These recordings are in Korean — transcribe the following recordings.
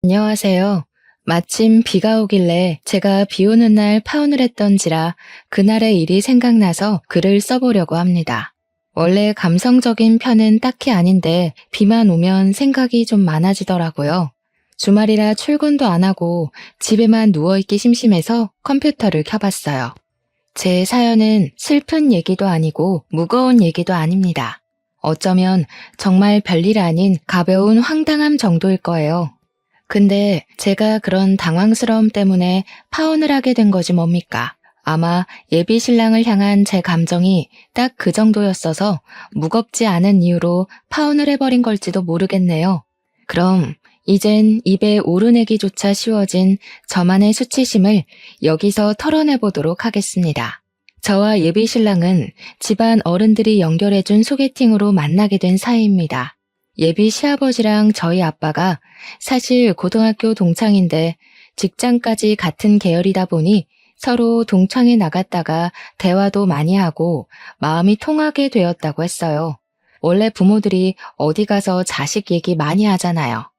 안녕하세요. 마침 비가 오길래 제가 비 오는 날 파혼을 했던지라 그날의 일이 생각나서 글을 써보려고 합니다. 원래 감성적인 편은 딱히 아닌데 비만 오면 생각이 좀 많아지더라고요. 주말이라 출근도 안 하고 집에만 누워있기 심심해서 컴퓨터를 켜봤어요. 제 사연은 슬픈 얘기도 아니고 무거운 얘기도 아닙니다. 어쩌면 정말 별일 아닌 가벼운 황당함 정도일 거예요. 근데 제가 그런 당황스러움 때문에 파혼을 하게 된 거지 뭡니까? 아마 예비 신랑을 향한 제 감정이 딱 그 정도였어서 무겁지 않은 이유로 파혼을 해버린 걸지도 모르겠네요. 그럼 이젠 입에 오르내기조차 쉬워진 저만의 수치심을 여기서 털어내보도록 하겠습니다. 저와 예비 신랑은 집안 어른들이 연결해준 소개팅으로 만나게 된 사이입니다. 예비 시아버지랑 저희 아빠가 사실 고등학교 동창인데 직장까지 같은 계열이다 보니 서로 동창회 나갔다가 대화도 많이 하고 마음이 통하게 되었다고 했어요. 원래 부모들이 어디 가서 자식 얘기 많이 하잖아요.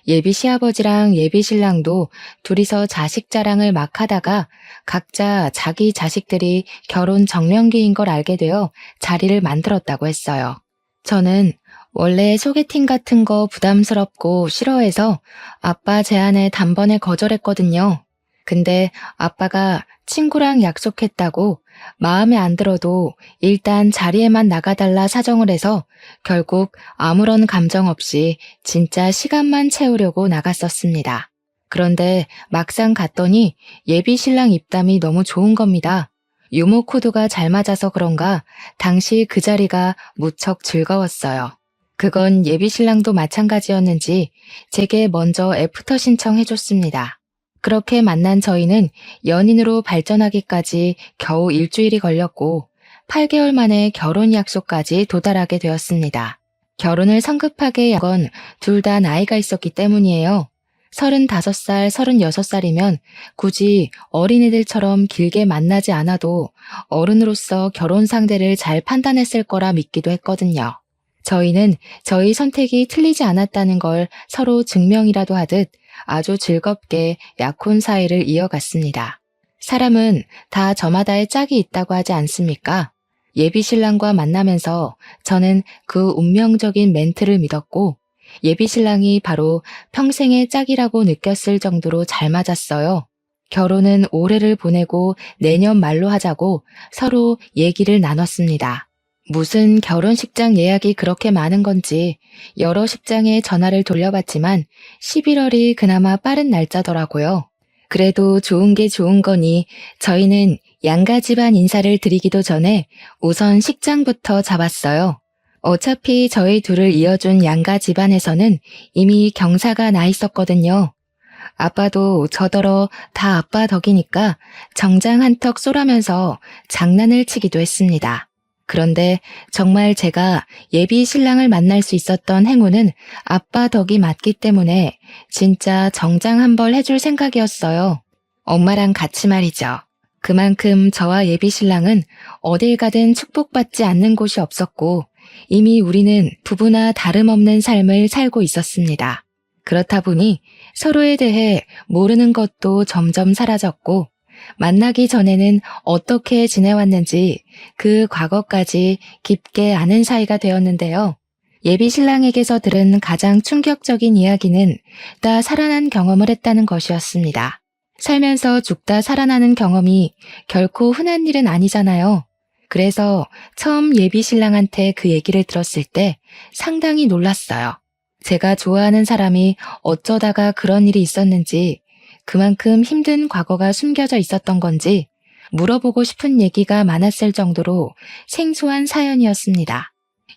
예비 시아버지랑 예비 신랑도 둘이서 자식 자랑을 막 하다가 각자 자기 자식들이 결혼 정년기인 걸 알게 되어 자리를 만들었다고 했어요. 저는 원래 소개팅 같은 거 부담스럽고 싫어해서 아빠 제안에 단번에 거절했거든요. 근데 아빠가 친구랑 약속했다고 마음에 안 들어도 일단 자리에만 나가달라 사정을 해서 결국 아무런 감정 없이 진짜 시간만 채우려고 나갔었습니다. 그런데 막상 갔더니 예비 신랑 입담이 너무 좋은 겁니다. 유머 코드가 잘 맞아서 그런가 당시 그 자리가 무척 즐거웠어요. 그건 예비 신랑도 마찬가지였는지 제게 먼저 애프터 신청해줬습니다. 그렇게 만난 저희는 연인으로 발전하기까지 겨우 일주일이 걸렸고 8개월 만에 결혼 약속까지 도달하게 되었습니다. 결혼을 성급하게 한 건 둘 다 나이가 있었기 때문이에요. 35살, 36살이면 굳이 어린이들처럼 길게 만나지 않아도 어른으로서 결혼 상대를 잘 판단했을 거라 믿기도 했거든요. 저희는 저희 선택이 틀리지 않았다는 걸 서로 증명이라도 하듯 아주 즐겁게 약혼 사이를 이어갔습니다. 사람은 다 저마다의 짝이 있다고 하지 않습니까? 예비 신랑과 만나면서 저는 그 운명적인 멘트를 믿었고 예비 신랑이 바로 평생의 짝이라고 느꼈을 정도로 잘 맞았어요. 결혼은 올해를 보내고 내년 말로 하자고 서로 얘기를 나눴습니다. 무슨 결혼식장 예약이 그렇게 많은 건지 여러 식장에 전화를 돌려봤지만 11월이 그나마 빠른 날짜더라고요. 그래도 좋은 게 좋은 거니 저희는 양가 집안 인사를 드리기도 전에 우선 식장부터 잡았어요. 어차피 저희 둘을 이어준 양가 집안에서는 이미 경사가 나 있었거든요. 아빠도 저더러 다 아빠 덕이니까 정장 한턱 쏘라면서 장난을 치기도 했습니다. 그런데 정말 제가 예비 신랑을 만날 수 있었던 행운은 아빠 덕이 맞기 때문에 진짜 정장 한 벌 해줄 생각이었어요. 엄마랑 같이 말이죠. 그만큼 저와 예비 신랑은 어딜 가든 축복받지 않는 곳이 없었고 이미 우리는 부부나 다름없는 삶을 살고 있었습니다. 그렇다 보니 서로에 대해 모르는 것도 점점 사라졌고 만나기 전에는 어떻게 지내왔는지 그 과거까지 깊게 아는 사이가 되었는데요. 예비 신랑에게서 들은 가장 충격적인 이야기는 죽다 살아난 경험을 했다는 것이었습니다. 살면서 죽다 살아나는 경험이 결코 흔한 일은 아니잖아요. 그래서 처음 예비 신랑한테 그 얘기를 들었을 때 상당히 놀랐어요. 제가 좋아하는 사람이 어쩌다가 그런 일이 있었는지 그만큼 힘든 과거가 숨겨져 있었던 건지 물어보고 싶은 얘기가 많았을 정도로 생소한 사연이었습니다.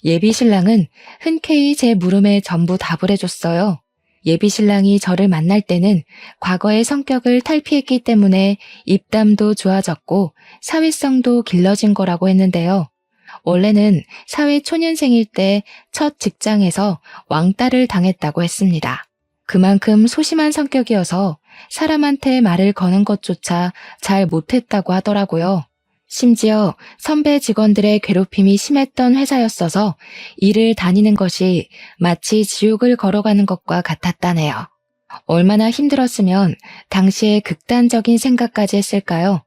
예비 신랑은 흔쾌히 제 물음에 전부 답을 해줬어요. 예비 신랑이 저를 만날 때는 과거의 성격을 탈피했기 때문에 입담도 좋아졌고 사회성도 길러진 거라고 했는데요. 원래는 사회 초년생일 때 첫 직장에서 왕따를 당했다고 했습니다. 그만큼 소심한 성격이어서 사람한테 말을 거는 것조차 잘 못했다고 하더라고요. 심지어 선배 직원들의 괴롭힘이 심했던 회사였어서 일을 다니는 것이 마치 지옥을 걸어가는 것과 같았다네요. 얼마나 힘들었으면 당시에 극단적인 생각까지 했을까요?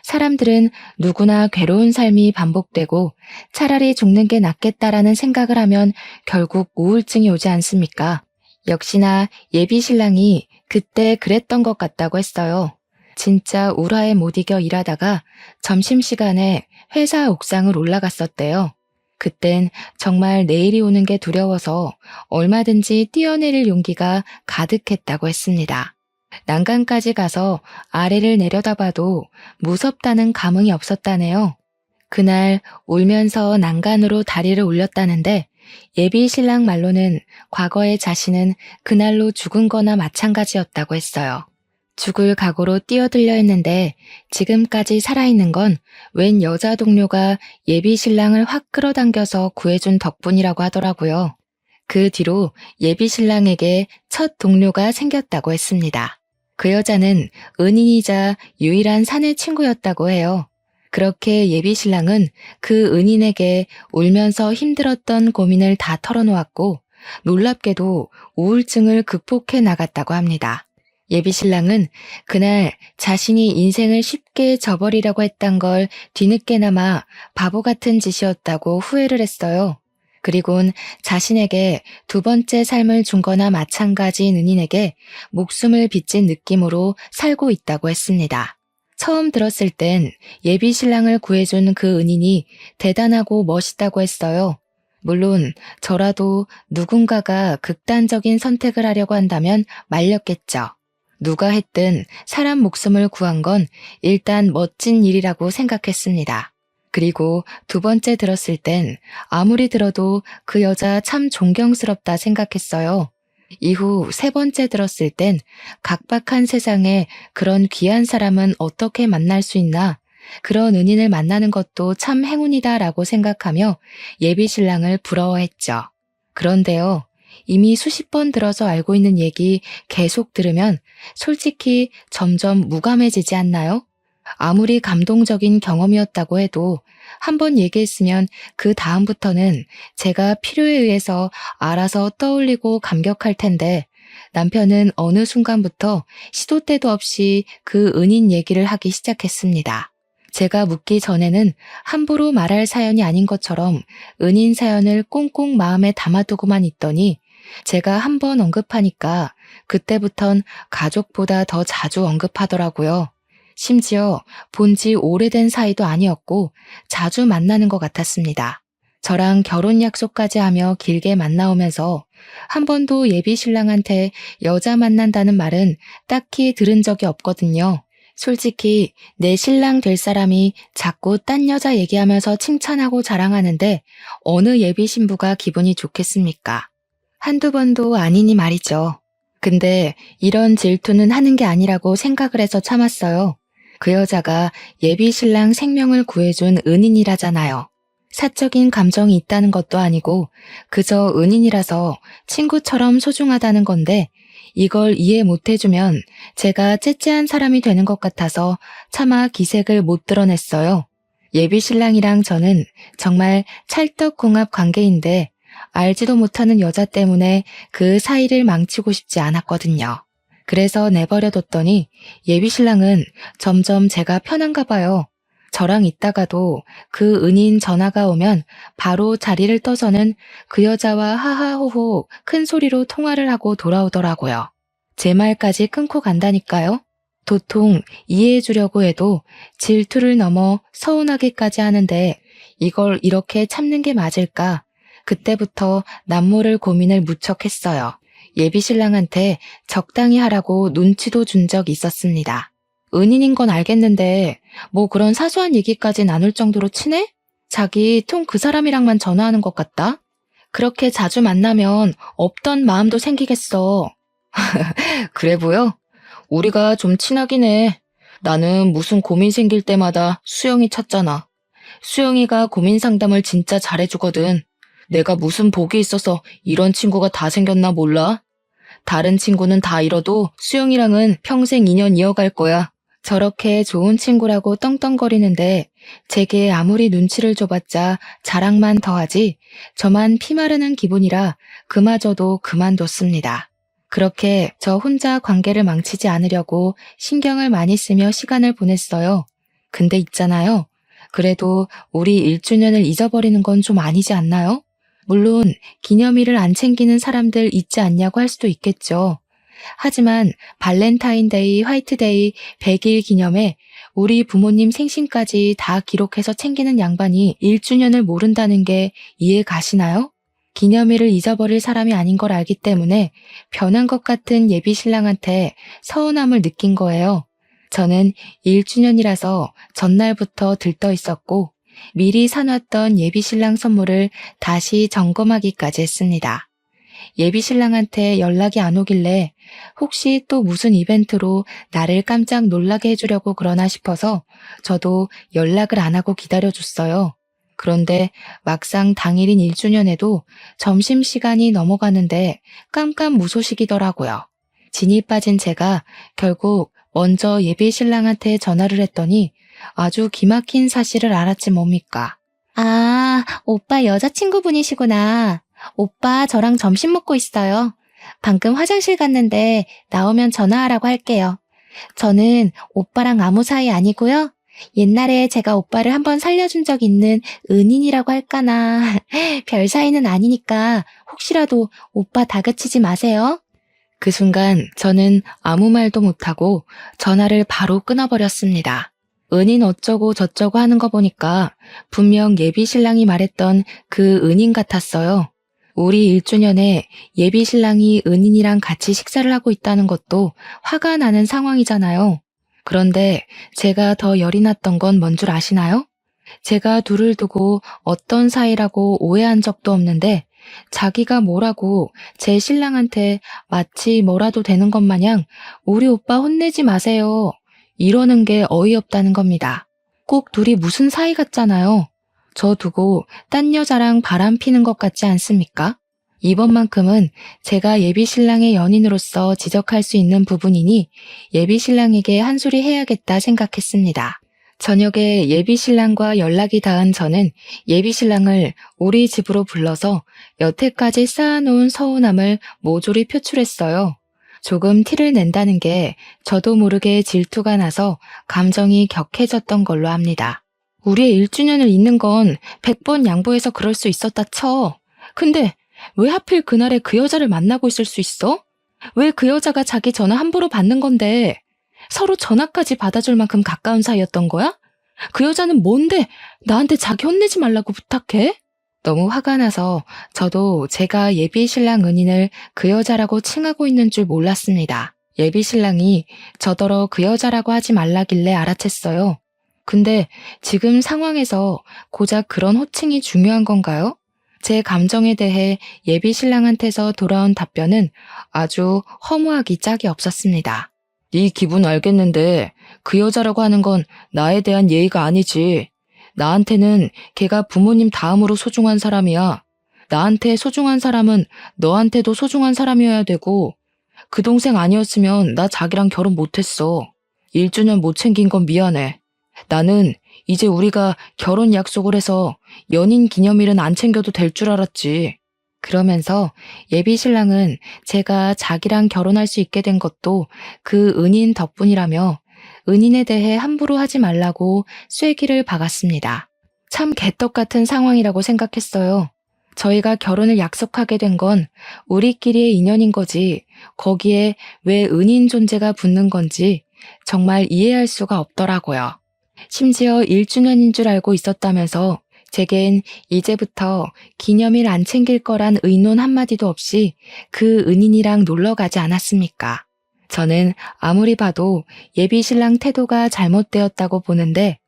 사람들은 누구나 괴로운 삶이 반복되고 차라리 죽는 게 낫겠다라는 생각을 하면 결국 우울증이 오지 않습니까? 역시나 예비 신랑이 그때 그랬던 것 같다고 했어요. 진짜 울화에 못 이겨 일하다가 점심시간에 회사 옥상을 올라갔었대요. 그땐 정말 내일이 오는 게 두려워서 얼마든지 뛰어내릴 용기가 가득했다고 했습니다. 난간까지 가서 아래를 내려다봐도 무섭다는 감흥이 없었다네요. 그날 울면서 난간으로 다리를 올렸다는데 예비 신랑 말로는 과거의 자신은 그날로 죽은 거나 마찬가지였다고 했어요. 죽을 각오로 뛰어들려 했는데 지금까지 살아있는 건 웬 여자 동료가 예비 신랑을 확 끌어당겨서 구해준 덕분이라고 하더라고요. 그 뒤로 예비 신랑에게 첫 동료가 생겼다고 했습니다. 그 여자는 은인이자 유일한 사내 친구였다고 해요. 그렇게 예비 신랑은 그 은인에게 울면서 힘들었던 고민을 다 털어놓았고 놀랍게도 우울증을 극복해 나갔다고 합니다. 예비 신랑은 그날 자신이 인생을 쉽게 저버리려고 했던 걸 뒤늦게나마 바보 같은 짓이었다고 후회를 했어요. 그리곤 자신에게 두 번째 삶을 준 거나 마찬가지인 은인에게 목숨을 빚진 느낌으로 살고 있다고 했습니다. 처음 들었을 땐 예비 신랑을 구해준 그 은인이 대단하고 멋있다고 했어요. 물론 저라도 누군가가 극단적인 선택을 하려고 한다면 말렸겠죠. 누가 했든 사람 목숨을 구한 건 일단 멋진 일이라고 생각했습니다. 그리고 두 번째 들었을 땐 아무리 들어도 그 여자 참 존경스럽다 생각했어요. 이후 세 번째 들었을 땐 각박한 세상에 그런 귀한 사람은 어떻게 만날 수 있나? 그런 은인을 만나는 것도 참 행운이다라고 생각하며 예비 신랑을 부러워했죠. 그런데요, 이미 수십 번 들어서 알고 있는 얘기 계속 들으면 솔직히 점점 무감해지지 않나요? 아무리 감동적인 경험이었다고 해도 한 번 얘기했으면 그 다음부터는 제가 필요에 의해서 알아서 떠올리고 감격할 텐데 남편은 어느 순간부터 시도 때도 없이 그 은인 얘기를 하기 시작했습니다. 제가 묻기 전에는 함부로 말할 사연이 아닌 것처럼 은인 사연을 꽁꽁 마음에 담아두고만 있더니 제가 한 번 언급하니까 그때부턴 가족보다 더 자주 언급하더라고요. 심지어 본지 오래된 사이도 아니었고 자주 만나는 것 같았습니다. 저랑 결혼 약속까지 하며 길게 만나오면서 한 번도 예비 신랑한테 여자 만난다는 말은 딱히 들은 적이 없거든요. 솔직히 내 신랑 될 사람이 자꾸 딴 여자 얘기하면서 칭찬하고 자랑하는데 어느 예비 신부가 기분이 좋겠습니까? 한두 번도 아니니 말이죠. 근데 이런 질투는 하는 게 아니라고 생각을 해서 참았어요. 그 여자가 예비 신랑 생명을 구해준 은인이라잖아요. 사적인 감정이 있다는 것도 아니고 그저 은인이라서 친구처럼 소중하다는 건데 이걸 이해 못 해주면 제가 째째한 사람이 되는 것 같아서 차마 기색을 못 드러냈어요. 예비 신랑이랑 저는 정말 찰떡궁합 관계인데 알지도 못하는 여자 때문에 그 사이를 망치고 싶지 않았거든요. 그래서 내버려뒀더니 예비 신랑은 점점 제가 편한가 봐요. 저랑 있다가도 그 은인 전화가 오면 바로 자리를 떠서는 그 여자와 하하호호 큰 소리로 통화를 하고 돌아오더라고요. 제 말까지 끊고 간다니까요. 도통 이해해 주려고 해도 질투를 넘어 서운하기까지 하는데 이걸 이렇게 참는 게 맞을까? 그때부터 남모를 고민을 무척 했어요. 예비 신랑한테 적당히 하라고 눈치도 준 적 있었습니다. 은인인 건 알겠는데 뭐 그런 사소한 얘기까지 나눌 정도로 친해? 자기 통 그 사람이랑만 전화하는 것 같다? 그렇게 자주 만나면 없던 마음도 생기겠어. 그래 보여? 우리가 좀 친하긴 해. 나는 무슨 고민 생길 때마다 수영이 찾잖아. 수영이가 고민 상담을 진짜 잘해주거든. 내가 무슨 복이 있어서 이런 친구가 다 생겼나 몰라? 다른 친구는 다 잃어도 수영이랑은 평생 인연 이어갈 거야. 저렇게 좋은 친구라고 떵떵거리는데 제게 아무리 눈치를 줘봤자 자랑만 더하지 저만 피마르는 기분이라 그마저도 그만뒀습니다. 그렇게 저 혼자 관계를 망치지 않으려고 신경을 많이 쓰며 시간을 보냈어요. 근데 있잖아요. 그래도 우리 1주년을 잊어버리는 건 좀 아니지 않나요? 물론 기념일을 안 챙기는 사람들 있지 않냐고 할 수도 있겠죠. 하지만 발렌타인데이, 화이트데이, 100일 기념에 우리 부모님 생신까지 다 기록해서 챙기는 양반이 1주년을 모른다는 게 이해 가시나요? 기념일을 잊어버릴 사람이 아닌 걸 알기 때문에 변한 것 같은 예비 신랑한테 서운함을 느낀 거예요. 저는 1주년이라서 전날부터 들떠 있었고 미리 사놨던 예비 신랑 선물을 다시 점검하기까지 했습니다. 예비 신랑한테 연락이 안 오길래 혹시 또 무슨 이벤트로 나를 깜짝 놀라게 해주려고 그러나 싶어서 저도 연락을 안 하고 기다려줬어요. 그런데 막상 당일인 1주년에도 점심시간이 넘어가는데 깜깜무소식이더라고요. 진이 빠진 제가 결국 먼저 예비 신랑한테 전화를 했더니 아주 기막힌 사실을 알았지 뭡니까. 아, 오빠 여자친구분이시구나. 오빠 저랑 점심 먹고 있어요. 방금 화장실 갔는데 나오면 전화하라고 할게요. 저는 오빠랑 아무 사이 아니고요. 옛날에 제가 오빠를 한번 살려준 적 있는 은인이라고 할까나. 별 사이는 아니니까 혹시라도 오빠 다그치지 마세요. 그 순간 저는 아무 말도 못하고 전화를 바로 끊어버렸습니다. 은인 어쩌고 저쩌고 하는 거 보니까 분명 예비 신랑이 말했던 그 은인 같았어요. 우리 1주년에 예비 신랑이 은인이랑 같이 식사를 하고 있다는 것도 화가 나는 상황이잖아요. 그런데 제가 더 열이 났던 건 뭔 줄 아시나요? 제가 둘을 두고 어떤 사이라고 오해한 적도 없는데 자기가 뭐라고 제 신랑한테 마치 뭐라도 되는 것 마냥 우리 오빠 혼내지 마세요. 이러는 게 어이없다는 겁니다. 꼭 둘이 무슨 사이 같잖아요. 저 두고 딴 여자랑 바람 피는 것 같지 않습니까? 이번만큼은 제가 예비 신랑의 연인으로서 지적할 수 있는 부분이니 예비 신랑에게 한 소리 해야겠다 생각했습니다. 저녁에 예비 신랑과 연락이 닿은 저는 예비 신랑을 우리 집으로 불러서 여태까지 쌓아놓은 서운함을 모조리 표출했어요. 조금 티를 낸다는 게 저도 모르게 질투가 나서 감정이 격해졌던 걸로 합니다. 우리의 1주년을 잊는 건 100번 양보해서 그럴 수 있었다 쳐. 근데 왜 하필 그날에 그 여자를 만나고 있을 수 있어? 왜 그 여자가 자기 전화 함부로 받는 건데 서로 전화까지 받아줄 만큼 가까운 사이였던 거야? 그 여자는 뭔데 나한테 자기 혼내지 말라고 부탁해? 너무 화가 나서 저도 제가 예비 신랑 은인을 그 여자라고 칭하고 있는 줄 몰랐습니다. 예비 신랑이 저더러 그 여자라고 하지 말라길래 알아챘어요. 근데 지금 상황에서 고작 그런 호칭이 중요한 건가요? 제 감정에 대해 예비 신랑한테서 돌아온 답변은 아주 허무하기 짝이 없었습니다. 네 기분 알겠는데 그 여자라고 하는 건 나에 대한 예의가 아니지. 나한테는 걔가 부모님 다음으로 소중한 사람이야. 나한테 소중한 사람은 너한테도 소중한 사람이어야 되고 그 동생 아니었으면 나 자기랑 결혼 못했어. 1주년 못 챙긴 건 미안해. 나는 이제 우리가 결혼 약속을 해서 연인 기념일은 안 챙겨도 될 줄 알았지. 그러면서 예비 신랑은 제가 자기랑 결혼할 수 있게 된 것도 그 은인 덕분이라며 은인에 대해 함부로 하지 말라고 쐐기를 박았습니다. 참 개떡 같은 상황이라고 생각했어요. 저희가 결혼을 약속하게 된 건 우리끼리의 인연인 거지 거기에 왜 은인 존재가 붙는 건지 정말 이해할 수가 없더라고요. 심지어 1주년인 줄 알고 있었다면서 제겐 이제부터 기념일 안 챙길 거란 의논 한마디도 없이 그 은인이랑 놀러 가지 않았습니까? 저는 아무리 봐도 예비 신랑 태도가 잘못되었다고 보는데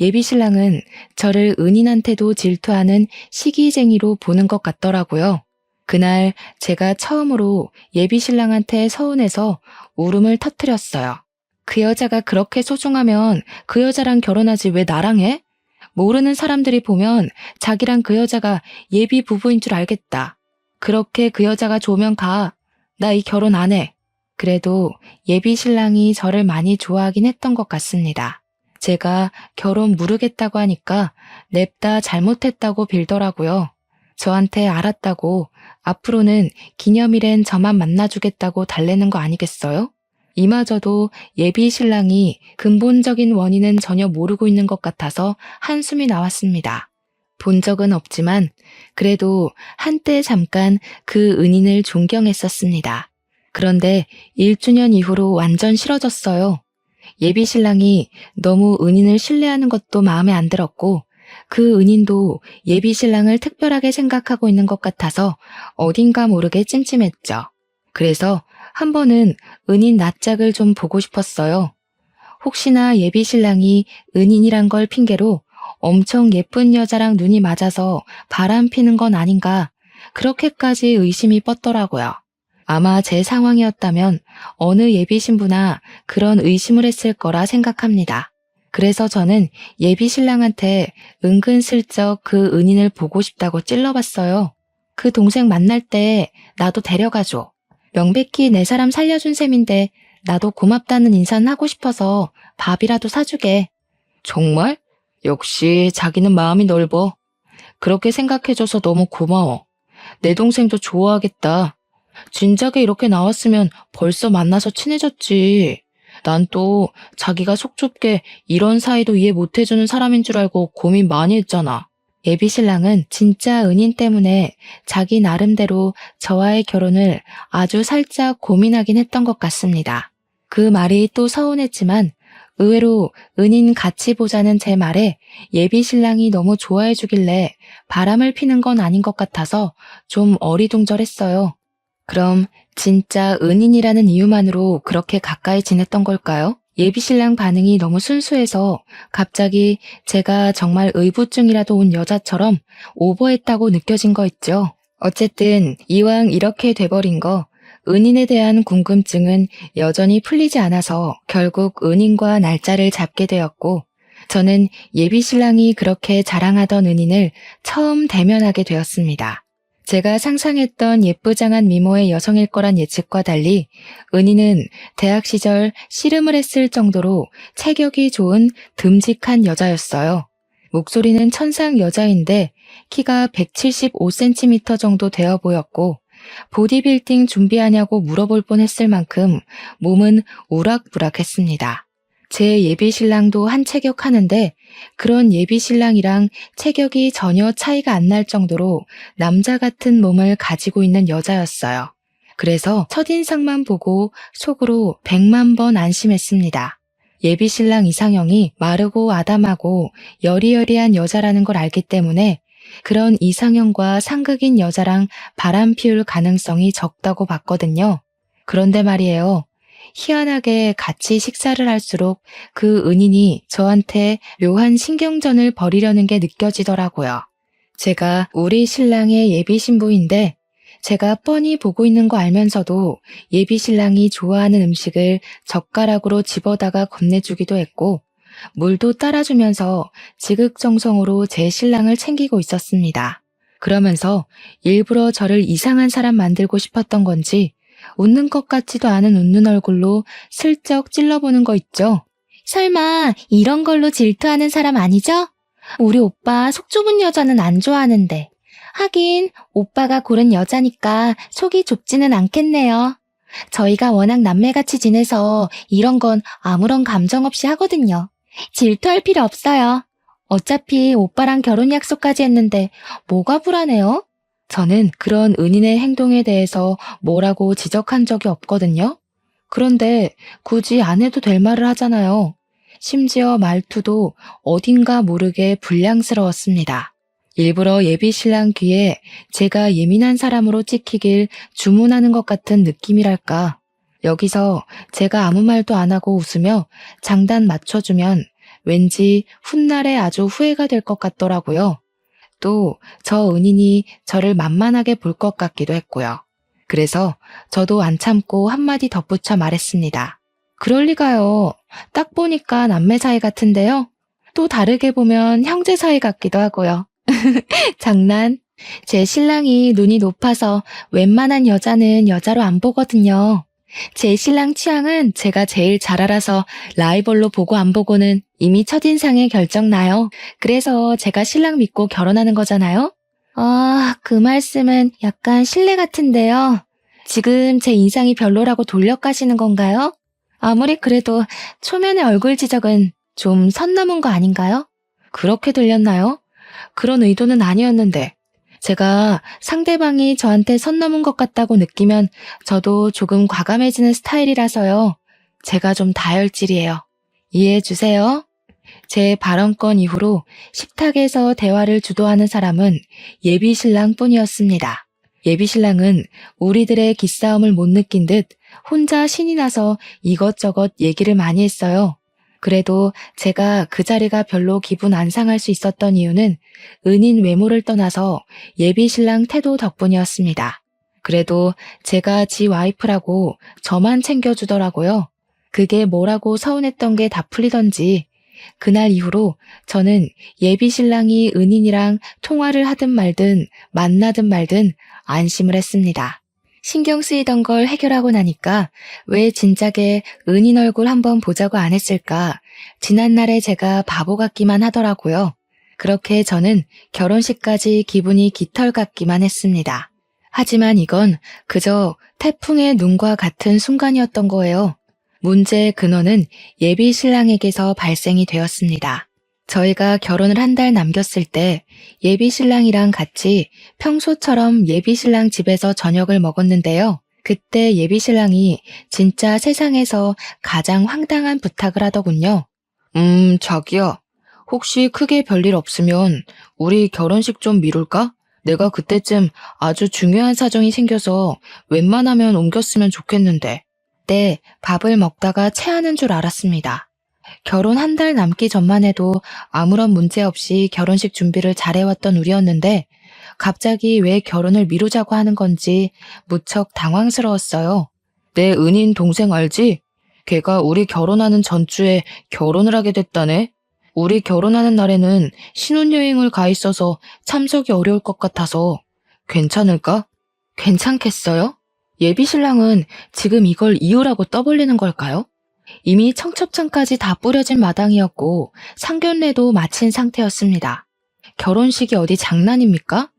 예비 신랑은 저를 은인한테도 질투하는 시기쟁이로 보는 것 같더라고요. 그날 제가 처음으로 예비 신랑한테 서운해서 울음을 터뜨렸어요. 그 여자가 그렇게 소중하면 그 여자랑 결혼하지 왜 나랑 해? 모르는 사람들이 보면 자기랑 그 여자가 예비 부부인 줄 알겠다. 그렇게 그 여자가 좋으면 가. 나 이 결혼 안 해. 그래도 예비 신랑이 저를 많이 좋아하긴 했던 것 같습니다. 제가 결혼 모르겠다고 하니까 냅다 잘못했다고 빌더라고요. 저한테 알았다고 앞으로는 기념일엔 저만 만나주겠다고 달래는 거 아니겠어요? 이마저도 예비 신랑이 근본적인 원인은 전혀 모르고 있는 것 같아서 한숨이 나왔습니다. 본 적은 없지만 그래도 한때 잠깐 그 은인을 존경했었습니다. 그런데 1주년 이후로 완전 싫어졌어요. 예비 신랑이 너무 은인을 신뢰하는 것도 마음에 안 들었고 그 은인도 예비 신랑을 특별하게 생각하고 있는 것 같아서 어딘가 모르게 찜찜했죠. 그래서 한 번은 은인 낯짝을 좀 보고 싶었어요. 혹시나 예비 신랑이 은인이란 걸 핑계로 엄청 예쁜 여자랑 눈이 맞아서 바람 피는 건 아닌가 그렇게까지 의심이 뻗더라고요. 아마 제 상황이었다면 어느 예비 신부나 그런 의심을 했을 거라 생각합니다. 그래서 저는 예비 신랑한테 은근슬쩍 그 은인을 보고 싶다고 찔러봤어요. 그 동생 만날 때 나도 데려가줘. 명백히 내 사람 살려준 셈인데 나도 고맙다는 인사는 하고 싶어서 밥이라도 사주게. 정말? 역시 자기는 마음이 넓어. 그렇게 생각해줘서 너무 고마워. 내 동생도 좋아하겠다. 진작에 이렇게 나왔으면 벌써 만나서 친해졌지. 난 또 자기가 속 좁게 이런 사이도 이해 못해주는 사람인 줄 알고 고민 많이 했잖아. 예비 신랑은 진짜 은인 때문에 자기 나름대로 저와의 결혼을 아주 살짝 고민하긴 했던 것 같습니다. 그 말이 또 서운했지만 의외로 은인 같이 보자는 제 말에 예비 신랑이 너무 좋아해 주길래 바람을 피는 건 아닌 것 같아서 좀 어리둥절했어요. 그럼 진짜 은인이라는 이유만으로 그렇게 가까이 지냈던 걸까요? 예비 신랑 반응이 너무 순수해서 갑자기 제가 정말 의부증이라도 온 여자처럼 오버했다고 느껴진 거 있죠. 어쨌든 이왕 이렇게 돼버린 거 은인에 대한 궁금증은 여전히 풀리지 않아서 결국 은인과 날짜를 잡게 되었고 저는 예비 신랑이 그렇게 자랑하던 은인을 처음 대면하게 되었습니다. 제가 상상했던 예쁘장한 미모의 여성일 거란 예측과 달리 은희는 대학 시절 씨름을 했을 정도로 체격이 좋은 듬직한 여자였어요. 목소리는 천상 여자인데 키가 175cm 정도 되어 보였고 보디빌딩 준비하냐고 물어볼 뻔했을 만큼 몸은 우락부락했습니다. 제 예비 신랑도 한 체격 하는데 그런 예비 신랑이랑 체격이 전혀 차이가 안 날 정도로 남자 같은 몸을 가지고 있는 여자였어요. 그래서 첫인상만 보고 속으로 100만 번 안심했습니다. 예비 신랑 이상형이 마르고 아담하고 여리여리한 여자라는 걸 알기 때문에 그런 이상형과 상극인 여자랑 바람 피울 가능성이 적다고 봤거든요. 그런데 말이에요. 희한하게 같이 식사를 할수록 그 은인이 저한테 묘한 신경전을 벌이려는 게 느껴지더라고요. 제가 우리 신랑의 예비 신부인데 제가 뻔히 보고 있는 거 알면서도 예비 신랑이 좋아하는 음식을 젓가락으로 집어다가 건네주기도 했고 물도 따라주면서 지극정성으로 제 신랑을 챙기고 있었습니다. 그러면서 일부러 저를 이상한 사람 만들고 싶었던 건지 웃는 것 같지도 않은 웃는 얼굴로 슬쩍 찔러보는 거 있죠? 설마 이런 걸로 질투하는 사람 아니죠? 우리 오빠 속 좁은 여자는 안 좋아하는데. 하긴 오빠가 고른 여자니까 속이 좁지는 않겠네요. 저희가 워낙 남매같이 지내서 이런 건 아무런 감정 없이 하거든요. 질투할 필요 없어요. 어차피 오빠랑 결혼 약속까지 했는데 뭐가 불안해요? 저는 그런 은인의 행동에 대해서 뭐라고 지적한 적이 없거든요. 그런데 굳이 안 해도 될 말을 하잖아요. 심지어 말투도 어딘가 모르게 불량스러웠습니다. 일부러 예비 신랑 귀에 제가 예민한 사람으로 찍히길 주문하는 것 같은 느낌이랄까. 여기서 제가 아무 말도 안 하고 웃으며 장단 맞춰주면 왠지 훗날에 아주 후회가 될 것 같더라고요. 또 저 은인이 저를 만만하게 볼 것 같기도 했고요. 그래서 저도 안 참고 한마디 덧붙여 말했습니다. 그럴 리가요. 딱 보니까 남매 사이 같은데요. 또 다르게 보면 형제 사이 같기도 하고요. 장난. 제 신랑이 눈이 높아서 웬만한 여자는 여자로 안 보거든요. 제 신랑 취향은 제가 제일 잘 알아서 라이벌로 보고 안 보고는 이미 첫인상에 결정나요. 그래서 제가 신랑 믿고 결혼하는 거잖아요. 그 말씀은 약간 실례 같은데요. 지금 제 인상이 별로라고 돌려가시는 건가요? 아무리 그래도 초면의 얼굴 지적은 좀 선 넘은 거 아닌가요? 그렇게 들렸나요? 그런 의도는 아니었는데, 제가 상대방이 저한테 선 넘은 것 같다고 느끼면 저도 조금 과감해지는 스타일이라서요. 제가 좀 다혈질이에요. 이해해 주세요. 제 발언권 이후로 식탁에서 대화를 주도하는 사람은 예비 신랑뿐이었습니다. 예비 신랑은 우리들의 기싸움을 못 느낀 듯 혼자 신이 나서 이것저것 얘기를 많이 했어요. 그래도 제가 그 자리가 별로 기분 안 상할 수 있었던 이유는 은인 외모를 떠나서 예비 신랑 태도 덕분이었습니다. 그래도 제가 지 와이프라고 저만 챙겨주더라고요. 그게 뭐라고 서운했던 게 다 풀리던지 그날 이후로 저는 예비 신랑이 은인이랑 통화를 하든 말든 만나든 말든 안심을 했습니다. 신경 쓰이던 걸 해결하고 나니까 왜 진작에 은인 얼굴 한번 보자고 안 했을까? 지난날에 제가 바보 같기만 하더라고요. 그렇게 저는 결혼식까지 기분이 깃털 같기만 했습니다. 하지만 이건 그저 태풍의 눈과 같은 순간이었던 거예요. 문제의 근원은 예비 신랑에게서 발생이 되었습니다. 저희가 결혼을 한 달 남겼을 때 예비 신랑이랑 같이 평소처럼 예비 신랑 집에서 저녁을 먹었는데요. 그때 예비 신랑이 진짜 세상에서 가장 황당한 부탁을 하더군요. 자기야. 혹시 크게 별일 없으면 우리 결혼식 좀 미룰까? 내가 그때쯤 아주 중요한 사정이 생겨서 웬만하면 옮겼으면 좋겠는데. 때 밥을 먹다가 체하는 줄 알았습니다. 결혼 한 달 남기 전만 해도 아무런 문제 없이 결혼식 준비를 잘해왔던 우리였는데 갑자기 왜 결혼을 미루자고 하는 건지 무척 당황스러웠어요. 내 은인 동생 알지? 걔가 우리 결혼하는 전주에 결혼을 하게 됐다네. 우리 결혼하는 날에는 신혼여행을 가 있어서 참석이 어려울 것 같아서 괜찮을까? 괜찮겠어요? 예비 신랑은 지금 이걸 이유라고 떠벌리는 걸까요? 이미 청첩장까지 다 뿌려진 마당이었고 상견례도 마친 상태였습니다. 결혼식이 어디 장난입니까?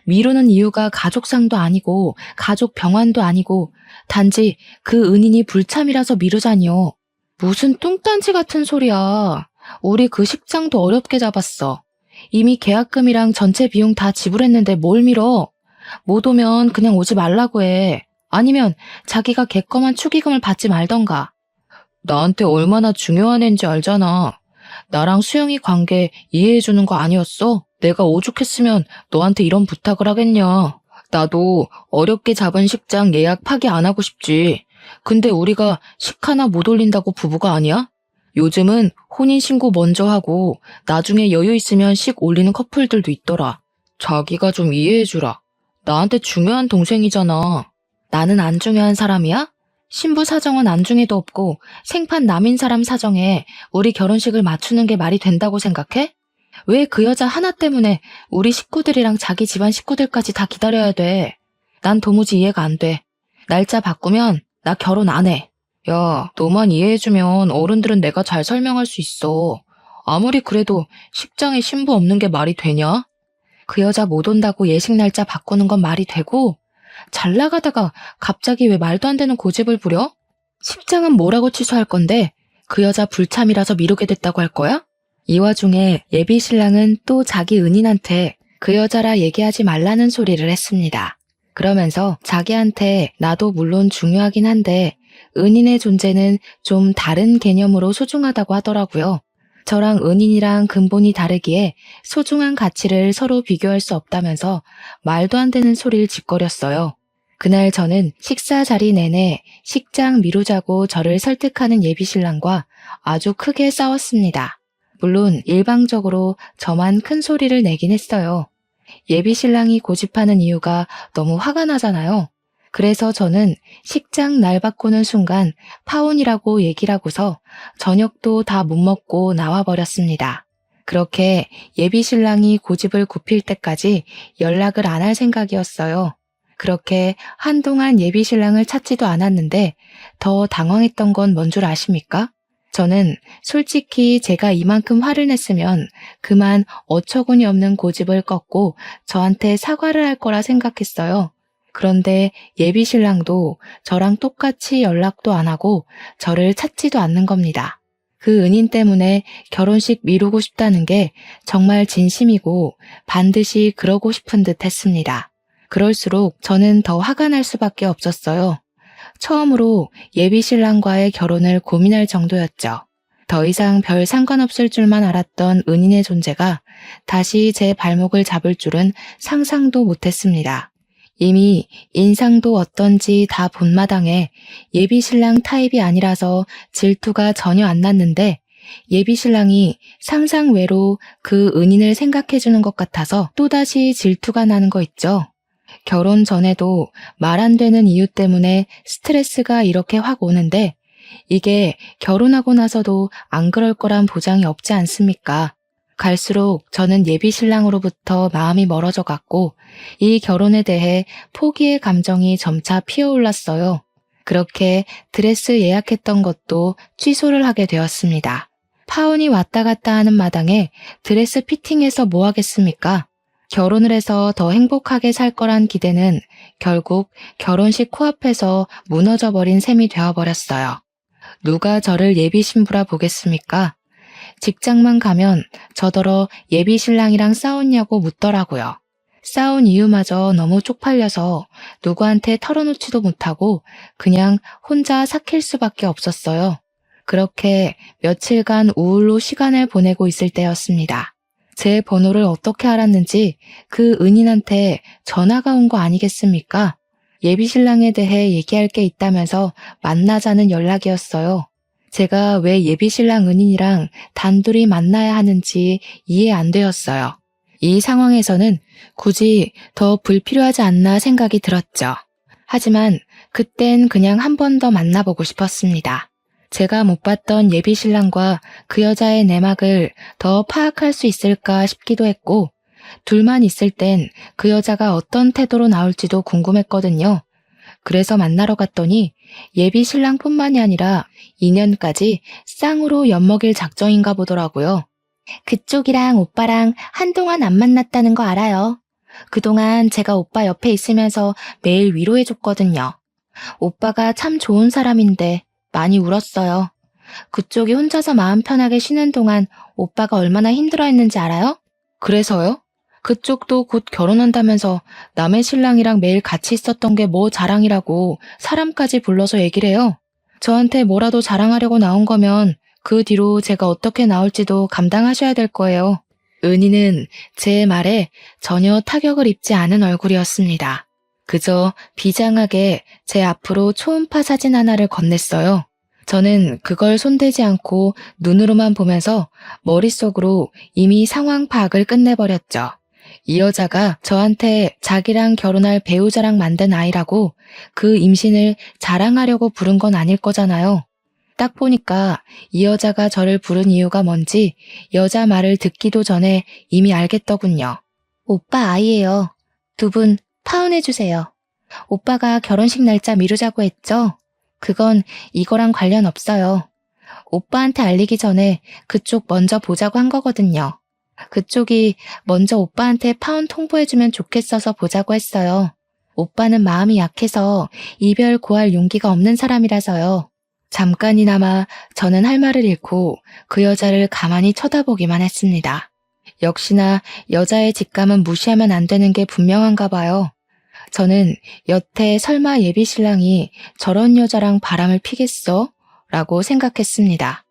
미루는 이유가 가족상도 아니고 가족 병환도 아니고 단지 그 은인이 불참이라서 미루자니요. 무슨 뚱딴지 같은 소리야. 우리 그 식장도 어렵게 잡았어. 이미 계약금이랑 전체 비용 다 지불했는데 뭘 미뤄? 못 오면 그냥 오지 말라고 해. 아니면 자기가 객검한 축의금을 받지 말던가. 나한테 얼마나 중요한 애인지 알잖아. 나랑 수영이 관계 이해해주는 거 아니었어? 내가 오죽했으면 너한테 이런 부탁을 하겠냐. 나도 어렵게 잡은 식장 예약 파기 안 하고 싶지. 근데 우리가 식 하나 못 올린다고 부부가 아니야? 요즘은 혼인신고 먼저 하고 나중에 여유 있으면 식 올리는 커플들도 있더라. 자기가 좀 이해해주라. 나한테 중요한 동생이잖아. 나는 안 중요한 사람이야? 신부 사정은 안중에도 없고 생판 남인 사람 사정에 우리 결혼식을 맞추는 게 말이 된다고 생각해? 왜 그 여자 하나 때문에 우리 식구들이랑 자기 집안 식구들까지 다 기다려야 돼? 난 도무지 이해가 안 돼. 날짜 바꾸면 나 결혼 안 해. 야, 너만 이해해주면 어른들은 내가 잘 설명할 수 있어. 아무리 그래도 식장에 신부 없는 게 말이 되냐? 그 여자 못 온다고 예식 날짜 바꾸는 건 말이 되고 잘 나가다가 갑자기 왜 말도 안 되는 고집을 부려? 식장은 뭐라고 취소할 건데 그 여자 불참이라서 미루게 됐다고 할 거야? 이 와중에 예비 신랑은 또 자기 은인한테 그 여자라 얘기하지 말라는 소리를 했습니다. 그러면서 자기한테 나도 물론 중요하긴 한데 은인의 존재는 좀 다른 개념으로 소중하다고 하더라고요. 저랑 은인이랑 근본이 다르기에 소중한 가치를 서로 비교할 수 없다면서 말도 안 되는 소리를 짓거렸어요. 그날 저는 식사 자리 내내 식장 미루자고 저를 설득하는 예비 신랑과 아주 크게 싸웠습니다. 물론 일방적으로 저만 큰 소리를 내긴 했어요. 예비 신랑이 고집하는 이유가 너무 화가 나잖아요. 그래서 저는 식장 날 바꾸는 순간 파혼이라고 얘기를 하고서 저녁도 다 못 먹고 나와버렸습니다. 그렇게 예비 신랑이 고집을 굽힐 때까지 연락을 안 할 생각이었어요. 그렇게 한동안 예비 신랑을 찾지도 않았는데 더 당황했던 건 뭔 줄 아십니까? 저는 솔직히 제가 이만큼 화를 냈으면 그만 어처구니 없는 고집을 꺾고 저한테 사과를 할 거라 생각했어요. 그런데 예비 신랑도 저랑 똑같이 연락도 안 하고 저를 찾지도 않는 겁니다. 그 은인 때문에 결혼식 미루고 싶다는 게 정말 진심이고 반드시 그러고 싶은 듯 했습니다. 그럴수록 저는 더 화가 날 수밖에 없었어요. 처음으로 예비 신랑과의 결혼을 고민할 정도였죠. 더 이상 별 상관없을 줄만 알았던 은인의 존재가 다시 제 발목을 잡을 줄은 상상도 못했습니다. 이미 인상도 어떤지 다 본 마당에 예비 신랑 타입이 아니라서 질투가 전혀 안 났는데 예비 신랑이 상상 외로 그 은인을 생각해주는 것 같아서 또다시 질투가 나는 거 있죠. 결혼 전에도 말 안 되는 이유 때문에 스트레스가 이렇게 확 오는데 이게 결혼하고 나서도 안 그럴 거란 보장이 없지 않습니까? 갈수록 저는 예비 신랑으로부터 마음이 멀어져 갔고 이 결혼에 대해 포기의 감정이 점차 피어올랐어요. 그렇게 드레스 예약했던 것도 취소를 하게 되었습니다. 파혼이 왔다 갔다 하는 마당에 드레스 피팅해서 뭐 하겠습니까? 결혼을 해서 더 행복하게 살 거란 기대는 결국 결혼식 코앞에서 무너져버린 셈이 되어버렸어요. 누가 저를 예비 신부라 보겠습니까? 직장만 가면 저더러 예비 신랑이랑 싸웠냐고 묻더라고요. 싸운 이유마저 너무 쪽팔려서 누구한테 털어놓지도 못하고 그냥 혼자 삭힐 수밖에 없었어요. 그렇게 며칠간 우울로 시간을 보내고 있을 때였습니다. 제 번호를 어떻게 알았는지 그 은인한테 전화가 온 거 아니겠습니까? 예비 신랑에 대해 얘기할 게 있다면서 만나자는 연락이었어요. 제가 왜 예비 신랑 은인이랑 단둘이 만나야 하는지 이해 안 되었어요. 이 상황에서는 굳이 더 불필요하지 않나 생각이 들었죠. 하지만 그땐 그냥 한 번 더 만나보고 싶었습니다. 제가 못 봤던 예비 신랑과 그 여자의 내막을 더 파악할 수 있을까 싶기도 했고 둘만 있을 땐 그 여자가 어떤 태도로 나올지도 궁금했거든요. 그래서 만나러 갔더니 예비 신랑뿐만이 아니라 인연까지 쌍으로 엿먹일 작정인가 보더라고요. 그쪽이랑 오빠랑 한동안 안 만났다는 거 알아요. 그동안 제가 오빠 옆에 있으면서 매일 위로해줬거든요. 오빠가 참 좋은 사람인데 많이 울었어요. 그쪽이 혼자서 마음 편하게 쉬는 동안 오빠가 얼마나 힘들어했는지 알아요? 그래서요? 그쪽도 곧 결혼한다면서 남의 신랑이랑 매일 같이 있었던 게 뭐 자랑이라고 사람까지 불러서 얘기를 해요. 저한테 뭐라도 자랑하려고 나온 거면 그 뒤로 제가 어떻게 나올지도 감당하셔야 될 거예요. 은희는 제 말에 전혀 타격을 입지 않은 얼굴이었습니다. 그저 비장하게 제 앞으로 초음파 사진 하나를 건넸어요. 저는 그걸 손대지 않고 눈으로만 보면서 머릿속으로 이미 상황 파악을 끝내버렸죠. 이 여자가 저한테 자기랑 결혼할 배우자랑 만든 아이라고 그 임신을 자랑하려고 부른 건 아닐 거잖아요. 딱 보니까 이 여자가 저를 부른 이유가 뭔지 여자 말을 듣기도 전에 이미 알겠더군요. 오빠 아이예요. 두 분 파혼해주세요. 오빠가 결혼식 날짜 미루자고 했죠? 그건 이거랑 관련 없어요. 오빠한테 알리기 전에 그쪽 먼저 보자고 한 거거든요. 그쪽이 먼저 오빠한테 파혼 통보해주면 좋겠어서 보자고 했어요. 오빠는 마음이 약해서 이별 고할 용기가 없는 사람이라서요. 잠깐이나마 저는 할 말을 잃고 그 여자를 가만히 쳐다보기만 했습니다. 역시나 여자의 직감은 무시하면 안 되는 게 분명한가 봐요. 저는 여태 설마 예비 신랑이 저런 여자랑 바람을 피겠어? 라고 생각했습니다.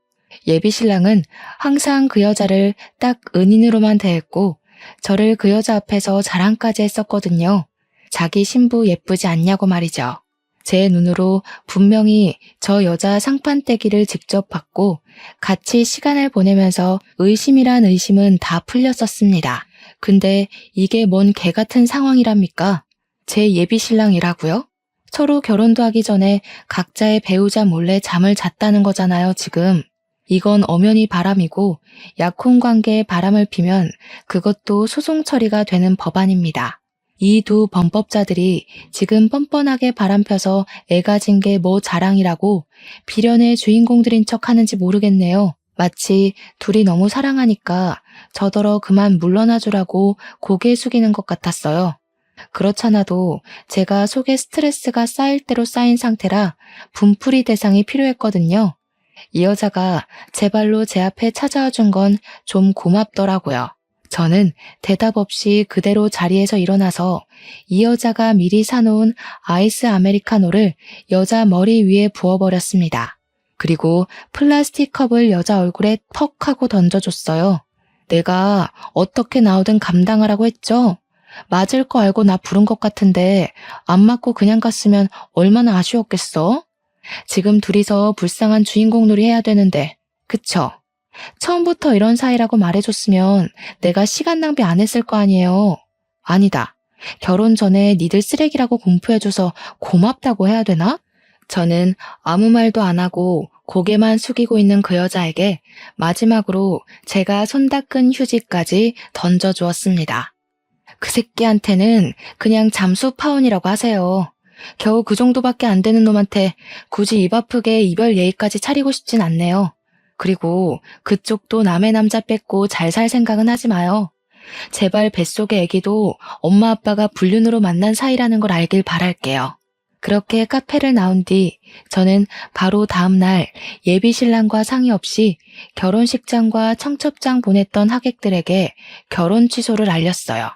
예비 신랑은 항상 그 여자를 딱 은인으로만 대했고 저를 그 여자 앞에서 자랑까지 했었거든요. 자기 신부 예쁘지 않냐고 말이죠. 제 눈으로 분명히 저 여자 상판떼기를 직접 받고 같이 시간을 보내면서 의심이란 의심은 다 풀렸었습니다. 근데 이게 뭔 개 같은 상황이랍니까? 제 예비 신랑이라고요? 서로 결혼도 하기 전에 각자의 배우자 몰래 잠을 잤다는 거잖아요, 지금. 이건 엄연히 바람이고 약혼관계에 바람을 피면 그것도 소송 처리가 되는 법안입니다. 이 두 범법자들이 지금 뻔뻔하게 바람펴서 애 가진 게 뭐 자랑이라고 비련의 주인공들인 척 하는지 모르겠네요. 마치 둘이 너무 사랑하니까 저더러 그만 물러나 주라고 고개 숙이는 것 같았어요. 그렇잖아도 제가 속에 스트레스가 쌓일 대로 쌓인 상태라 분풀이 대상이 필요했거든요. 이 여자가 제 발로 제 앞에 찾아와 준 건 좀 고맙더라고요. 저는 대답 없이 그대로 자리에서 일어나서 이 여자가 미리 사놓은 아이스 아메리카노를 여자 머리 위에 부어버렸습니다. 그리고 플라스틱 컵을 여자 얼굴에 턱 하고 던져줬어요. 내가 어떻게 나오든 감당하라고 했죠? 맞을 거 알고 나 부른 것 같은데 안 맞고 그냥 갔으면 얼마나 아쉬웠겠어? 지금 둘이서 불쌍한 주인공 놀이 해야 되는데, 그쵸? 처음부터 이런 사이라고 말해줬으면 내가 시간 낭비 안 했을 거 아니에요. 아니다. 결혼 전에 니들 쓰레기라고 공표해줘서 고맙다고 해야 되나? 저는 아무 말도 안 하고 고개만 숙이고 있는 그 여자에게 마지막으로 제가 손 닦은 휴지까지 던져주었습니다. 그 새끼한테는 그냥 잠수 파혼이라고 하세요. 겨우 그 정도밖에 안 되는 놈한테 굳이 입 아프게 이별 예의까지 차리고 싶진 않네요. 그리고 그쪽도 남의 남자 뺏고 잘 살 생각은 하지 마요. 제발 뱃속의 애기도 엄마 아빠가 불륜으로 만난 사이라는 걸 알길 바랄게요. 그렇게 카페를 나온 뒤 저는 바로 다음 날 예비 신랑과 상의 없이 결혼식장과 청첩장 보냈던 하객들에게 결혼 취소를 알렸어요.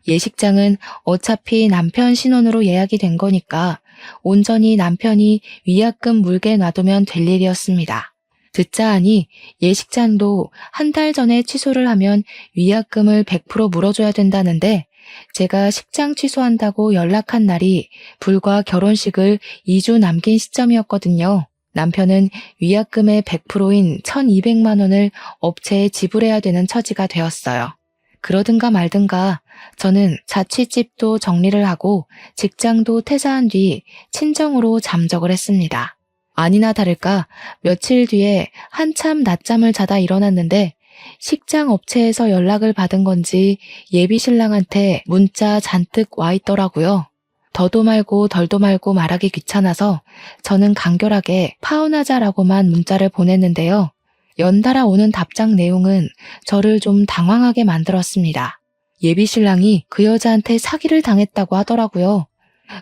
예식장은 어차피 남편 신혼으로 예약이 된 거니까 온전히 남편이 위약금 물게 놔두면 될 일이었습니다. 듣자 하니 예식장도 한 달 전에 취소를 하면 위약금을 100% 물어줘야 된다는데 제가 식장 취소한다고 연락한 날이 불과 결혼식을 2주 남긴 시점이었거든요. 남편은 위약금의 100%인 1,200만 원을 업체에 지불해야 되는 처지가 되었어요. 그러든가 말든가 저는 자취집도 정리를 하고 직장도 퇴사한 뒤 친정으로 잠적을 했습니다. 아니나 다를까 며칠 뒤에 한참 낮잠을 자다 일어났는데 식장 업체에서 연락을 받은 건지 예비 신랑한테 문자 잔뜩 와 있더라고요. 더도 말고 덜도 말고 말하기 귀찮아서 저는 간결하게 파혼하자라고만 문자를 보냈는데요. 연달아 오는 답장 내용은 저를 좀 당황하게 만들었습니다. 예비 신랑이 그 여자한테 사기를 당했다고 하더라고요.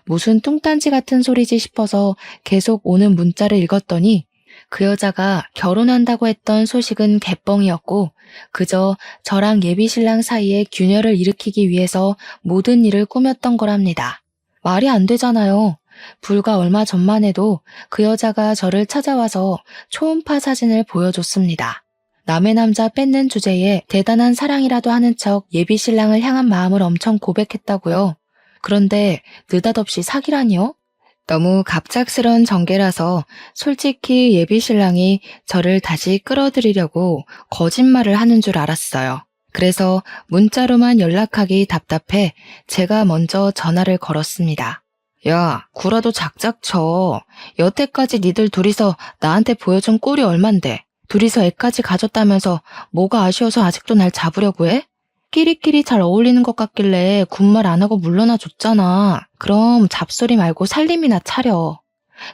무슨 뚱딴지 같은 소리지 싶어서 계속 오는 문자를 읽었더니 그 여자가 결혼한다고 했던 소식은 개뻥이었고 그저 저랑 예비 신랑 사이에 균열을 일으키기 위해서 모든 일을 꾸몄던 거랍니다. 말이 안 되잖아요. 불과 얼마 전만 해도 그 여자가 저를 찾아와서 초음파 사진을 보여줬습니다. 남의 남자 뺏는 주제에 대단한 사랑이라도 하는 척 예비 신랑을 향한 마음을 엄청 고백했다고요. 그런데 느닷없이 사기라니요? 너무 갑작스런 전개라서 솔직히 예비 신랑이 저를 다시 끌어들이려고 거짓말을 하는 줄 알았어요. 그래서 문자로만 연락하기 답답해 제가 먼저 전화를 걸었습니다. 야, 구라도 작작 쳐. 여태까지 니들 둘이서 나한테 보여준 꼴이 얼만데. 둘이서 애까지 가졌다면서 뭐가 아쉬워서 아직도 날 잡으려고 해? 끼리끼리 잘 어울리는 것 같길래 군말 안 하고 물러나 줬잖아. 그럼 잡소리 말고 살림이나 차려.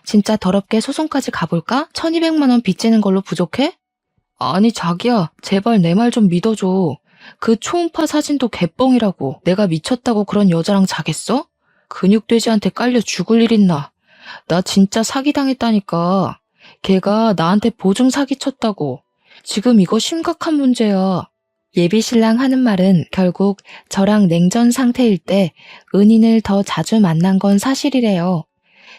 진짜 더럽게 소송까지 가볼까? 1,200만 원 빚지는 걸로 부족해? 아니 자기야, 제발 내 말 좀 믿어줘. 그 초음파 사진도 개뻥이라고. 내가 미쳤다고 그런 여자랑 자겠어? 근육돼지한테 깔려 죽을 일 있나. 나 진짜 사기당했다니까. 걔가 나한테 보증 사기 쳤다고. 지금 이거 심각한 문제야. 예비 신랑 하는 말은 결국 저랑 냉전 상태일 때 은인을 더 자주 만난 건 사실이래요.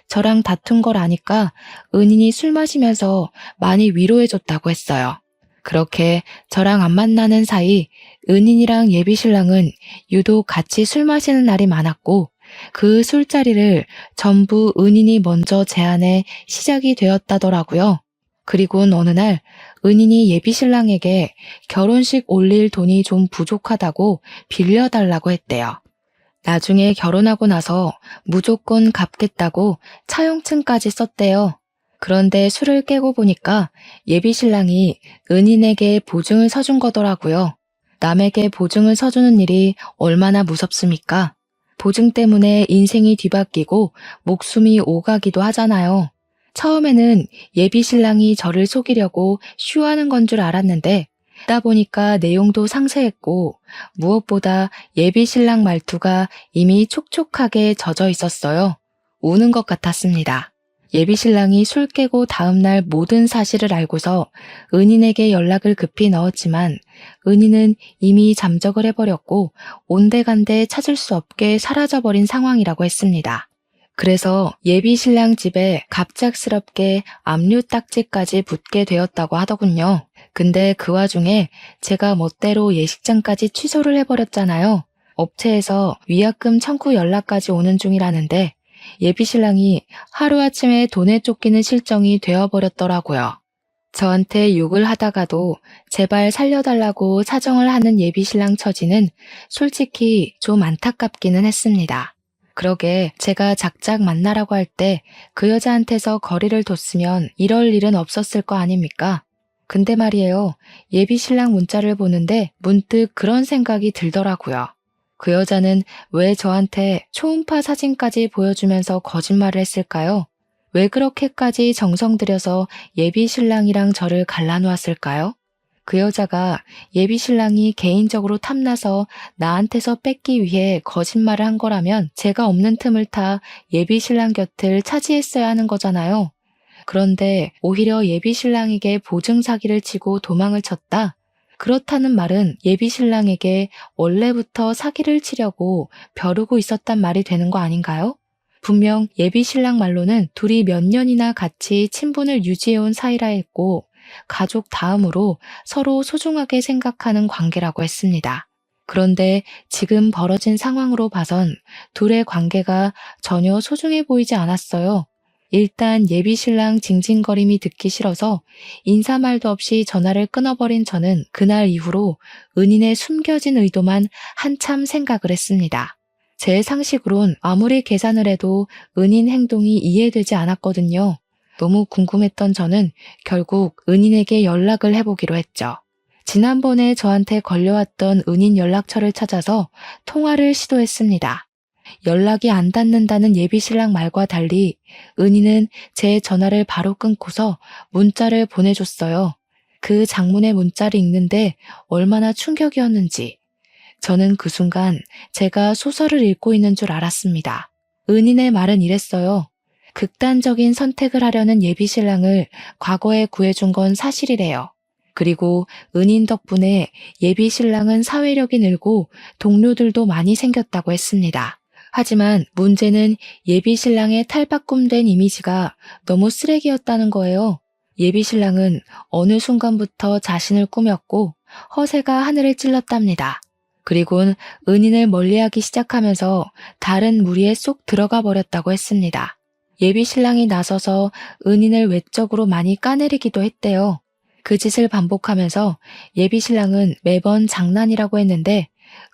저랑 다툰 걸 아니까 은인이 술 마시면서 많이 위로해줬다고 했어요. 그렇게 저랑 안 만나는 사이 은인이랑 예비 신랑은 유독 같이 술 마시는 날이 많았고 그 술자리를 전부 은인이 먼저 제안해 시작이 되었다더라고요. 그리고는 어느 날 은인이 예비 신랑에게 결혼식 올릴 돈이 좀 부족하다고 빌려달라고 했대요. 나중에 결혼하고 나서 무조건 갚겠다고 차용증까지 썼대요. 그런데 술을 깨고 보니까 예비 신랑이 은인에게 보증을 서준 거더라고요. 남에게 보증을 서주는 일이 얼마나 무섭습니까? 보증 때문에 인생이 뒤바뀌고 목숨이 오가기도 하잖아요. 처음에는 예비 신랑이 저를 속이려고 쇼하는 건 줄 알았는데 듣다 보니까 내용도 상세했고 무엇보다 예비 신랑 말투가 이미 촉촉하게 젖어 있었어요. 우는 것 같았습니다. 예비 신랑이 술 깨고 다음날 모든 사실을 알고서 은인에게 연락을 급히 넣었지만 은인은 이미 잠적을 해버렸고 온데간데 찾을 수 없게 사라져버린 상황이라고 했습니다. 그래서 예비 신랑 집에 갑작스럽게 압류 딱지까지 붙게 되었다고 하더군요. 근데 그 와중에 제가 멋대로 예식장까지 취소를 해버렸잖아요. 업체에서 위약금 청구 연락까지 오는 중이라는데 예비 신랑이 하루아침에 돈에 쫓기는 실정이 되어버렸더라고요. 저한테 욕을 하다가도 제발 살려달라고 사정을 하는 예비 신랑 처지는 솔직히 좀 안타깝기는 했습니다. 그러게 제가 작작 만나라고 할 때 그 여자한테서 거리를 뒀으면 이럴 일은 없었을 거 아닙니까? 근데 말이에요. 예비 신랑 문자를 보는데 문득 그런 생각이 들더라고요. 그 여자는 왜 저한테 초음파 사진까지 보여주면서 거짓말을 했을까요? 왜 그렇게까지 정성 들여서 예비 신랑이랑 저를 갈라놓았을까요? 그 여자가 예비 신랑이 개인적으로 탐나서 나한테서 뺏기 위해 거짓말을 한 거라면 제가 없는 틈을 타 예비 신랑 곁을 차지했어야 하는 거잖아요. 그런데 오히려 예비 신랑에게 보증 사기를 치고 도망을 쳤다. 그렇다는 말은 예비 신랑에게 원래부터 사기를 치려고 벼르고 있었단 말이 되는 거 아닌가요? 분명 예비 신랑 말로는 둘이 몇 년이나 같이 친분을 유지해온 사이라 했고 가족 다음으로 서로 소중하게 생각하는 관계라고 했습니다. 그런데 지금 벌어진 상황으로 봐선 둘의 관계가 전혀 소중해 보이지 않았어요. 일단 예비 신랑 징징거림이 듣기 싫어서 인사말도 없이 전화를 끊어버린 저는 그날 이후로 은인의 숨겨진 의도만 한참 생각을 했습니다. 제 상식으론 아무리 계산을 해도 은인 행동이 이해되지 않았거든요. 너무 궁금했던 저는 결국 은인에게 연락을 해보기로 했죠. 지난번에 저한테 걸려왔던 은인 연락처를 찾아서 통화를 시도했습니다. 연락이 안 닿는다는 예비 신랑 말과 달리 은인은 제 전화를 바로 끊고서 문자를 보내줬어요. 그 장문의 문자를 읽는데 얼마나 충격이었는지. 저는 그 순간 제가 소설을 읽고 있는 줄 알았습니다. 은인의 말은 이랬어요. 극단적인 선택을 하려는 예비 신랑을 과거에 구해준 건 사실이래요. 그리고 은인 덕분에 예비 신랑은 사회력이 늘고 동료들도 많이 생겼다고 했습니다. 하지만 문제는 예비 신랑의 탈바꿈된 이미지가 너무 쓰레기였다는 거예요. 예비 신랑은 어느 순간부터 자신을 꾸몄고 허세가 하늘을 찔렀답니다. 그리곤 은인을 멀리하기 시작하면서 다른 무리에 쏙 들어가 버렸다고 했습니다. 예비 신랑이 나서서 은인을 외적으로 많이 까내리기도 했대요. 그 짓을 반복하면서 예비 신랑은 매번 장난이라고 했는데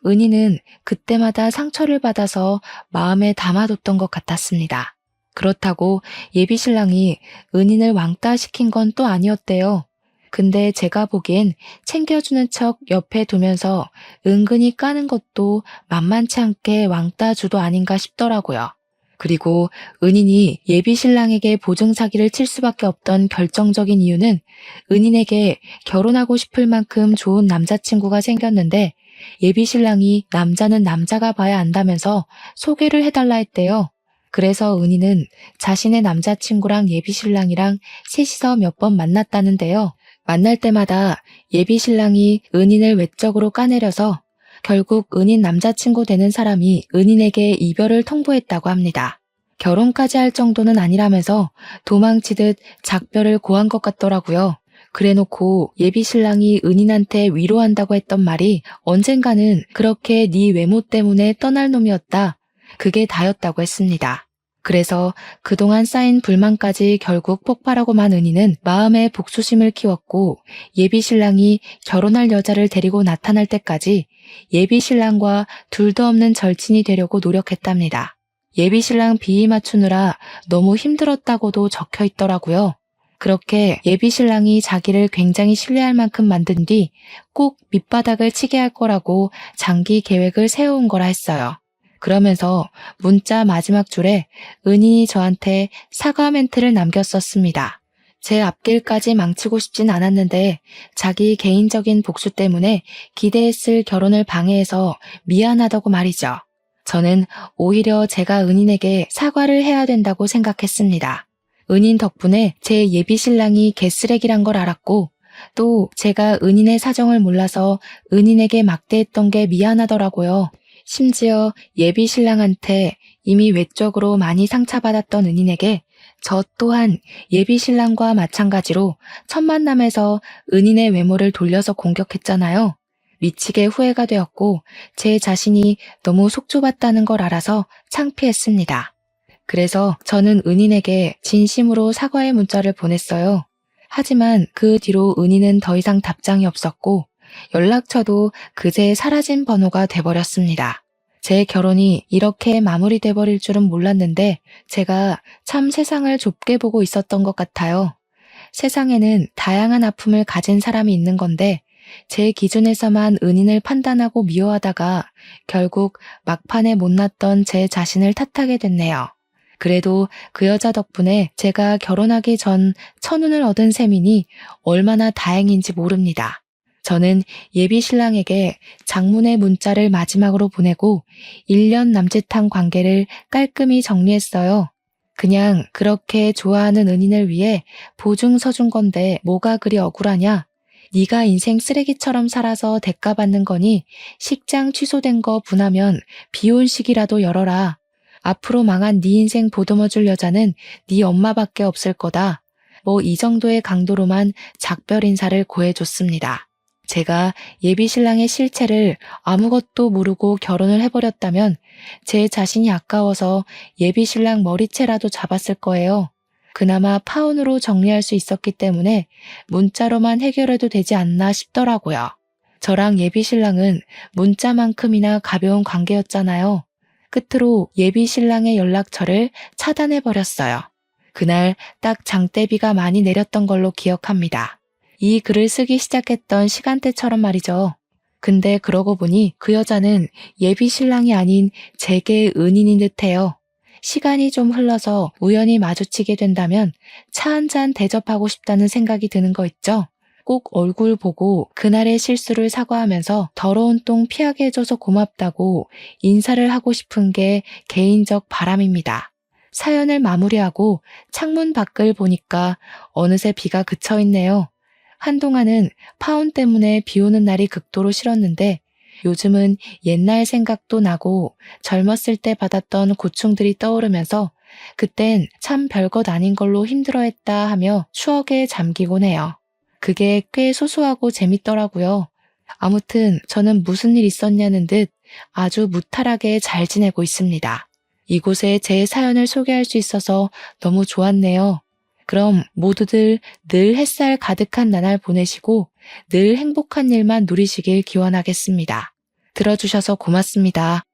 은인은 그때마다 상처를 받아서 마음에 담아뒀던 것 같았습니다. 그렇다고 예비 신랑이 은인을 왕따시킨 건 또 아니었대요. 근데 제가 보기엔 챙겨주는 척 옆에 두면서 은근히 까는 것도 만만치 않게 왕따주도 아닌가 싶더라고요. 그리고 은인이 예비 신랑에게 보증 사기를 칠 수밖에 없던 결정적인 이유는 은인에게 결혼하고 싶을 만큼 좋은 남자친구가 생겼는데 예비 신랑이 남자는 남자가 봐야 안다면서 소개를 해달라 했대요. 그래서 은인은 자신의 남자친구랑 예비 신랑이랑 셋이서 몇 번 만났다는데요. 만날 때마다 예비 신랑이 은인을 외적으로 까내려서 결국 은인 남자친구 되는 사람이 은인에게 이별을 통보했다고 합니다. 결혼까지 할 정도는 아니라면서 도망치듯 작별을 고한 것 같더라고요. 그래놓고 예비 신랑이 은인한테 위로한다고 했던 말이 언젠가는 그렇게 네 외모 때문에 떠날 놈이었다. 그게 다였다고 했습니다. 그래서 그동안 쌓인 불만까지 결국 폭발하고만 은인은 마음에 복수심을 키웠고 예비 신랑이 결혼할 여자를 데리고 나타날 때까지 예비 신랑과 둘도 없는 절친이 되려고 노력했답니다. 예비 신랑 비위 맞추느라 너무 힘들었다고도 적혀 있더라고요. 그렇게 예비 신랑이 자기를 굉장히 신뢰할 만큼 만든 뒤 꼭 밑바닥을 치게 할 거라고 장기 계획을 세워온 거라 했어요. 그러면서 문자 마지막 줄에 은인이 저한테 사과 멘트를 남겼었습니다. 제 앞길까지 망치고 싶진 않았는데 자기 개인적인 복수 때문에 기대했을 결혼을 방해해서 미안하다고 말이죠. 저는 오히려 제가 은인에게 사과를 해야 된다고 생각했습니다. 은인 덕분에 제 예비 신랑이 개쓰레기란 걸 알았고 또 제가 은인의 사정을 몰라서 은인에게 막대했던 게 미안하더라고요. 심지어 예비 신랑한테 이미 외적으로 많이 상처받았던 은인에게 저 또한 예비 신랑과 마찬가지로 첫 만남에서 은인의 외모를 돌려서 공격했잖아요. 미치게 후회가 되었고 제 자신이 너무 속 좁았다는 걸 알아서 창피했습니다. 그래서 저는 은인에게 진심으로 사과의 문자를 보냈어요. 하지만 그 뒤로 은인은 더 이상 답장이 없었고 연락처도 그제 사라진 번호가 돼버렸습니다. 제 결혼이 이렇게 마무리돼 버릴 줄은 몰랐는데 제가 참 세상을 좁게 보고 있었던 것 같아요. 세상에는 다양한 아픔을 가진 사람이 있는 건데 제 기준에서만 은인을 판단하고 미워하다가 결국 막판에 못났던 제 자신을 탓하게 됐네요. 그래도 그 여자 덕분에 제가 결혼하기 전 천운을 얻은 셈이니 얼마나 다행인지 모릅니다. 저는 예비 신랑에게 장문의 문자를 마지막으로 보내고 1년 남짓한 관계를 깔끔히 정리했어요. 그냥 그렇게 좋아하는 은인을 위해 보증 서준 건데 뭐가 그리 억울하냐? 네가 인생 쓰레기처럼 살아서 대가받는 거니 식장 취소된 거 분하면 비혼식이라도 열어라. 앞으로 망한 네 인생 보듬어줄 여자는 네 엄마밖에 없을 거다. 뭐 이 정도의 강도로만 작별 인사를 고해줬습니다. 제가 예비 신랑의 실체를 아무것도 모르고 결혼을 해버렸다면 제 자신이 아까워서 예비 신랑 머리채라도 잡았을 거예요. 그나마 파혼으로 정리할 수 있었기 때문에 문자로만 해결해도 되지 않나 싶더라고요. 저랑 예비 신랑은 문자만큼이나 가벼운 관계였잖아요. 끝으로 예비 신랑의 연락처를 차단해버렸어요. 그날 딱 장대비가 많이 내렸던 걸로 기억합니다. 이 글을 쓰기 시작했던 시간대처럼 말이죠. 근데 그러고 보니 그 여자는 예비 신랑이 아닌 제게 은인인 듯해요. 시간이 좀 흘러서 우연히 마주치게 된다면 차 한잔 대접하고 싶다는 생각이 드는 거 있죠? 꼭 얼굴 보고 그날의 실수를 사과하면서 더러운 똥 피하게 해줘서 고맙다고 인사를 하고 싶은 게 개인적 바람입니다. 사연을 마무리하고 창문 밖을 보니까 어느새 비가 그쳐 있네요. 한동안은 파혼 때문에 비 오는 날이 극도로 싫었는데 요즘은 옛날 생각도 나고 젊었을 때 받았던 고충들이 떠오르면서 그땐 참 별것 아닌 걸로 힘들어했다 하며 추억에 잠기곤 해요. 그게 꽤 소소하고 재밌더라고요. 아무튼 저는 무슨 일 있었냐는 듯 아주 무탈하게 잘 지내고 있습니다. 이곳에 제 사연을 소개할 수 있어서 너무 좋았네요. 그럼 모두들 늘 햇살 가득한 나날 보내시고 늘 행복한 일만 누리시길 기원하겠습니다. 들어주셔서 고맙습니다.